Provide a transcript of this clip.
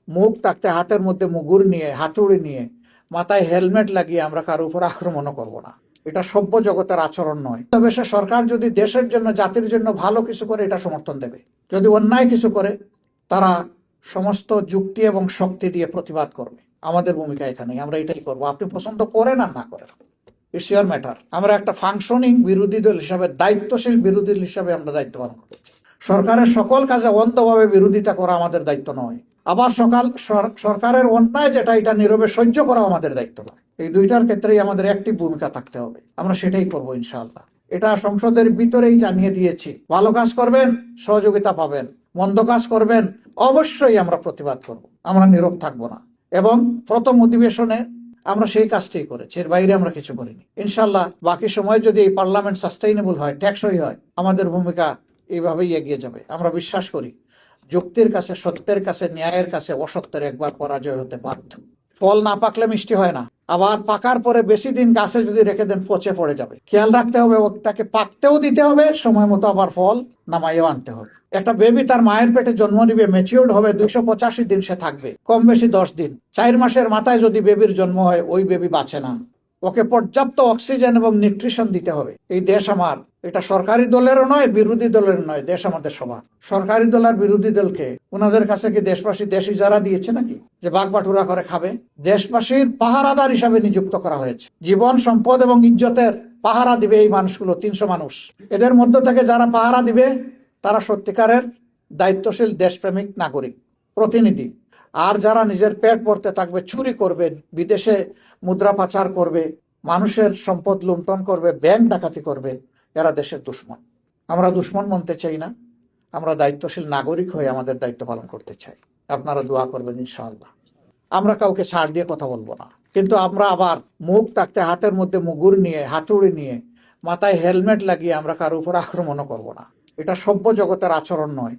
মুখ থাকতে হাতের মধ্যে মুগুর নিয়ে, হাতুড়ি নিয়ে, মাথায় হেলমেট লাগিয়ে আমরা কারো উপর আক্রমণও করব না। এটা সভ্য জগতের আচরণ নয়। তবে সে সরকার যদি দেশের জন্য, জাতির জন্য ভালো কিছু করে, এটা সমর্থন দেবে। যদি অন্যায় কিছু করে, তারা সমস্ত যুক্তি এবং শক্তি দিয়ে প্রতিবাদ করবে। আমাদের ভূমিকা এখানে, আমরা এটাই করব। আপনি পছন্দ করেন আর না করেন, ইটস ইওর ম্যাটার। আমরা একটা ফাংশনিং বিরোধী দল হিসাবে, দায়িত্বশীল বিরোধী দল হিসাবে আমরা দায়িত্ব পালন করছি। সরকারের সকল কাজে অন্ধভাবে বিরোধিতা করা আমাদের দায়িত্ব নয়। আবার সরকারের অন্যায় যেটা, এটা নীরবে সহ্য করা আমাদের দায়িত্ব নয়। এই দুইটার ক্ষেত্রেই আমাদের অ্যাক্টিভ ভূমিকা থাকতে হবে। আমরা সেটাই করব ইনশাআল্লাহ। এটা সংসদের ভিতরেই জানিয়ে দিয়েছি। ভালো কাজ করবেন, সহযোগিতা পাবেন। মন্দ কাজ করবেন, অবশ্যই আমরা প্রতিবাদ করব। আমরা নীরব থাকবো না। এবং প্রথম অধিবেশনে আমরা সেই কাজটাই করেছি, এর বাইরে আমরা কিছু করিনি। ইনশাল্লাহ বাকি সময় যদি এই পার্লামেন্ট সাস্টেইনেবল হয়, টেকসই হয়, আমাদের ভূমিকা এইভাবেই এগিয়ে যাবে। আমরা বিশ্বাস করি যুক্তির কাছে, সত্যের কাছে, ন্যায়ের কাছে অসত্যের একবার পরাজয় হতে বাধ্য। ফল না পাকলে মিষ্টি হয় না। আবার পাকার পরে বেশি দিন গাছে যদি রেখে দেন, পচে পড়ে যাবে। খেয়াল রাখতে হবে, ওটাকে পাকতেও দিতে হবে, সময় মতো আবার ফল নামাইও আনতে হবে। একটা বেবি তার মায়ের পেটে জন্ম নিবে, ম্যাচিউরড হবে 285 দিন সে থাকবে, কম বেশি 10 দিন। 4 মাসের মাথায় যদি বেবির জন্ম হয়, ওই বেবি বাঁচে না। ওকে পর্যাপ্ত অক্সিজেন এবং নিউট্রিশন দিতে হবে। এই দেশ আমার, এটা সরকারি দলেরও নয়, বিরোধী দলের নয়, দেশ আমাদের সবার। সরকারি দল আর বিরোধী দলকে, ওনাদের কাছে কি দেশবাসী দেশ ইজারা দিয়েছে নাকি যে বাঘ বাটুরা করে খাবে? দেশবাসীর পাহারাদার হিসাবে নিযুক্ত করা হয়েছে। জীবন, সম্পদ এবং ইজ্জতের পাহারা দিবে এই মানুষগুলো, 300 মানুষ। এদের মধ্য থেকে যারা পাহারা দিবে, তারা সত্যিকারের দায়িত্বশীল দেশপ্রেমিক নাগরিক, প্রতিনিধি। আর যারা নিজের পেট ভরতে থাকবে, চুরি করবে, বিদেশে মুদ্রা পাচার করবে, মানুষের সম্পদ লুণ্ঠন করবে, ব্যাংক ডাকাতি করবে, এরা দেশের দুশ্মন। আমরা দুশ্মন মানতে চাই না। আমরা দায়িত্বশীল নাগরিক হয়ে আমাদের দায়িত্ব পালন করতে চাই। আপনারা দোয়া করবেন ইনশাআল্লাহ। আমরা কাউকে ছাড় দিয়ে কথা বলবো না, কিন্তু আমরা আবার মুখ থাকতে হাতের মধ্যে মুগুর নিয়ে, হাতুড়ি নিয়ে, মাথায় হেলমেট লাগিয়ে আমরা কারো উপর আক্রমণও করব না। এটা সভ্য জগতের আচরণ নয়।